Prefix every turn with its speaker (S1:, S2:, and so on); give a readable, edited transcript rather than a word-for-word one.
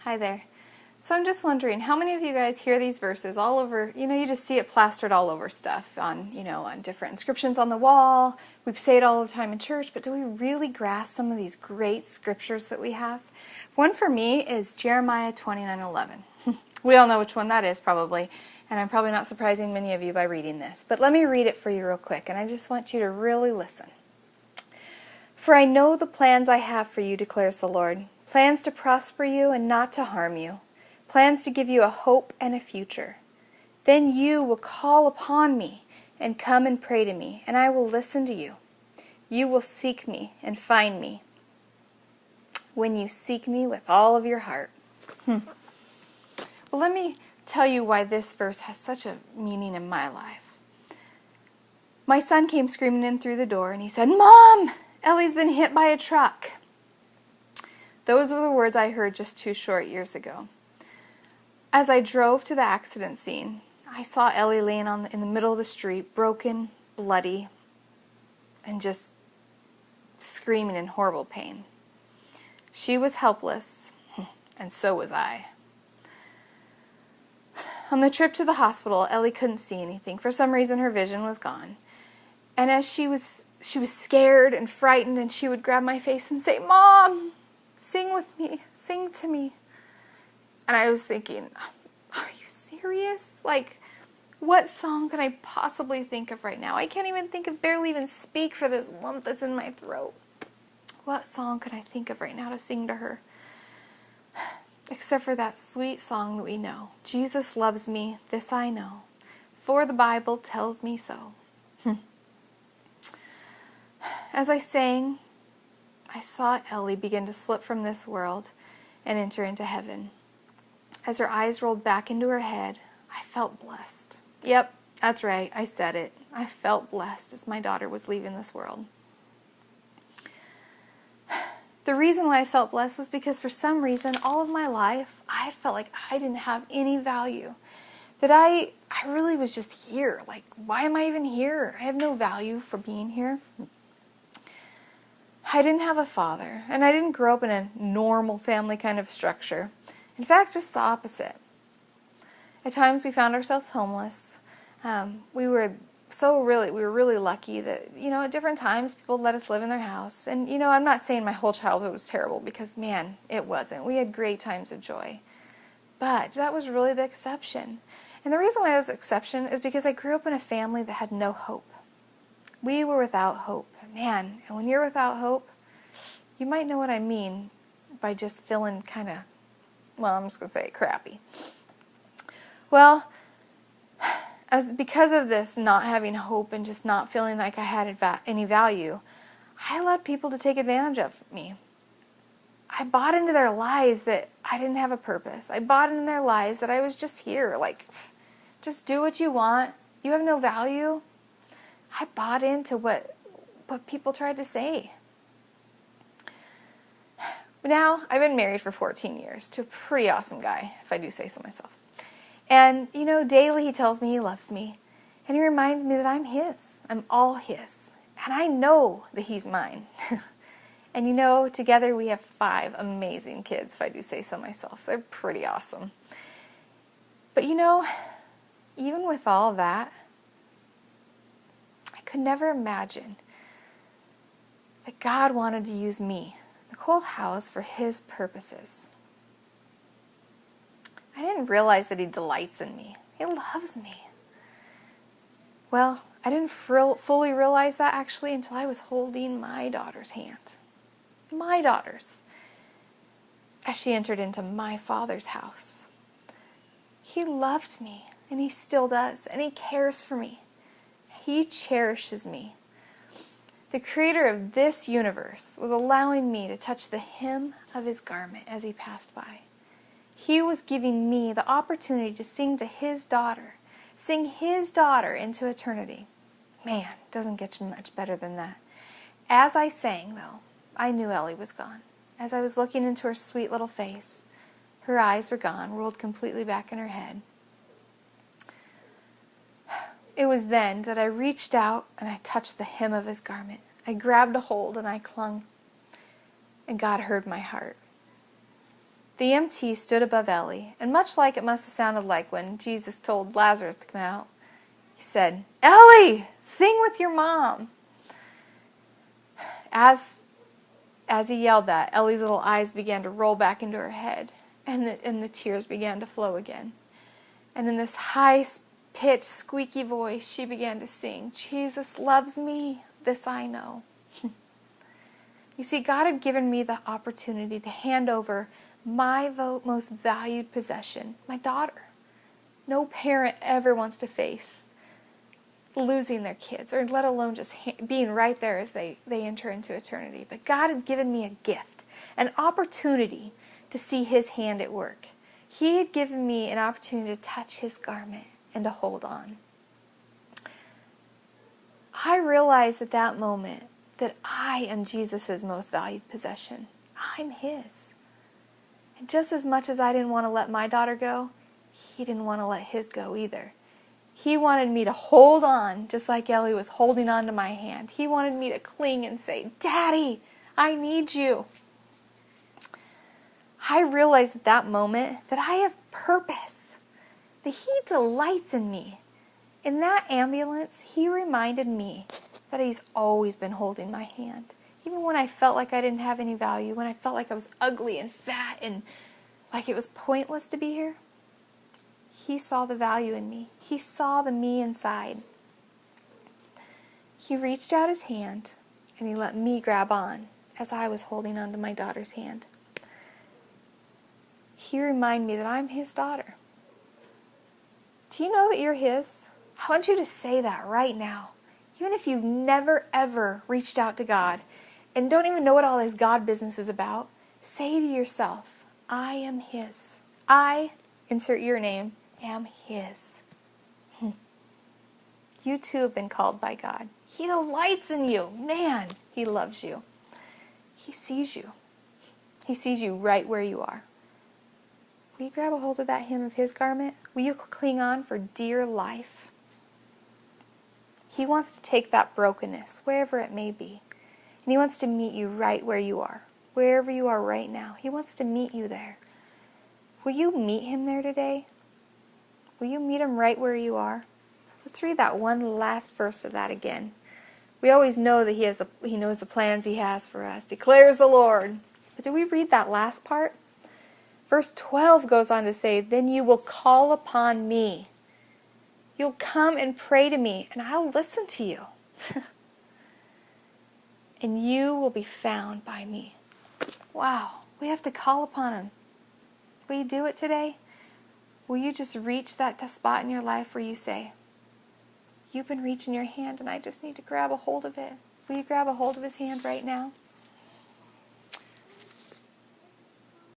S1: Hi there. So I'm just wondering, how many of you guys hear these verses all over, you just see it plastered all over stuff on different inscriptions on the wall. We say it all the time in church, but do we really grasp some of these great scriptures that we have? One for me is Jeremiah 29:11. We all know which one that is probably, and I'm probably not surprising many of you by reading this, but let me read it for you real quick, and I just want you to really listen. For I know the plans I have for you, declares the Lord, plans to prosper you and not to harm you, plans to give you a hope and a future. Then you will call upon me and come and pray to me, and I will listen to you. You will seek me and find me when you seek me with all of your heart. Well, let me tell you why this verse has such a meaning in my life. My son came screaming in through the door, and he said, "Mom, Ellie's been hit by a truck." Those were the words I heard just 2 short years ago. As I drove to the accident scene, I saw Ellie laying in the middle of the street, broken, bloody, and just screaming in horrible pain. She was helpless, and so was I. On the trip to the hospital, Ellie couldn't see anything. For some reason, her vision was gone. And as she was scared and frightened, and she would grab my face and say, "Mom, sing with me, sing to me." And I was thinking, are you serious? Like, what song can I possibly think of right now? I can't even barely even speak for this lump that's in my throat. What song could I think of right now to sing to her? Except for that sweet song that we know. Jesus loves me, this I know, for the Bible tells me so. As I sang, I saw Ellie begin to slip from this world and enter into heaven. As her eyes rolled back into her head, I felt blessed. Yep, that's right, I said it. I felt blessed as my daughter was leaving this world. The reason why I felt blessed was because for some reason, all of my life, I felt like I didn't have any value. That I really was just here. Like, why am I even here? I have no value for being here. I didn't have a father, and I didn't grow up in a normal family kind of structure. In fact, just the opposite. At times we found ourselves homeless. We were really lucky that, at different times people let us live in their house. And, I'm not saying my whole childhood was terrible because, man, it wasn't. We had great times of joy. But that was really the exception. And the reason why that was the exception is because I grew up in a family that had no hope. We were without hope. Man, and when you're without hope, you might know what I mean by just feeling kind of, I'm just going to say it, crappy. Well, because of this not having hope and just not feeling like I had any value, I allowed people to take advantage of me. I bought into their lies that I didn't have a purpose. I bought into their lies that I was just here, like, just do what you want. You have no value. I bought into what people tried to say. Now, I've been married for 14 years to a pretty awesome guy, if I do say so myself. And, daily he tells me he loves me. And he reminds me that I'm his. I'm all his. And I know that he's mine. And, together we have 5 amazing kids, if I do say so myself. They're pretty awesome. But, even with all that, I could never imagine that God wanted to use me, Nicole House, for his purposes. I didn't realize that he delights in me. He loves me. Well, I didn't fully realize that actually until I was holding my daughter's hand. My daughter's. As she entered into my Father's house. He loved me, and he still does, and he cares for me. He cherishes me. The creator of this universe was allowing me to touch the hem of his garment as he passed by. He was giving me the opportunity to sing to his daughter, sing his daughter into eternity. Man, it doesn't get much better than that. As I sang, though, I knew Ellie was gone. As I was looking into her sweet little face, her eyes were gone, rolled completely back in her head. It was then that I reached out and I touched the hem of his garment. I grabbed a hold and I clung. And God heard my heart. The MT stood above Ellie, and much like it must have sounded like when Jesus told Lazarus to come out, he said, "Ellie, sing with your mom." As he yelled that, Ellie's little eyes began to roll back into her head, and the tears began to flow again. And in this high-pitched, squeaky voice, she began to sing, "Jesus loves me, this I know." You see, God had given me the opportunity to hand over my most valued possession, my daughter. No parent ever wants to face losing their kids, or let alone just being right there as they enter into eternity. But God had given me a gift, an opportunity to see His hand at work. He had given me an opportunity to touch His garment and to hold on. I realized at that moment that I am Jesus' most valued possession. I'm His. And just as much as I didn't want to let my daughter go, He didn't want to let His go either. He wanted me to hold on, just like Ellie was holding on to my hand. He wanted me to cling and say, "Daddy, I need you." I realized at that moment that I have purpose, that He delights in me. In that ambulance, He reminded me that He's always been holding my hand. Even when I felt like I didn't have any value, when I felt like I was ugly and fat and like it was pointless to be here, He saw the value in me. He saw the me inside. He reached out His hand and He let me grab on as I was holding on to my daughter's hand. He reminded me that I'm His daughter. Do you know that you're His? I want you to say that right now. Even if you've never, ever reached out to God and don't even know what all this God business is about, say to yourself, I am His. I, insert your name, am His. You too have been called by God. He delights in you. Man, He loves you. He sees you. He sees you right where you are. Will you grab a hold of that hem of His garment? Will you cling on for dear life? He wants to take that brokenness, wherever it may be, and He wants to meet you right where you are, wherever you are right now. He wants to meet you there. Will you meet Him there today? Will you meet Him right where you are? Let's read that one last verse of that again. We always know that He knows the plans He has for us, declares the Lord. But did we read that last part? Verse 12 goes on to say, "Then you will call upon me. You'll come and pray to me, and I'll listen to you. And you will be found by me." Wow, we have to call upon Him. Will you do it today? Will you just reach that spot in your life where you say, "You've been reaching your hand, and I just need to grab a hold of it." Will you grab a hold of His hand right now?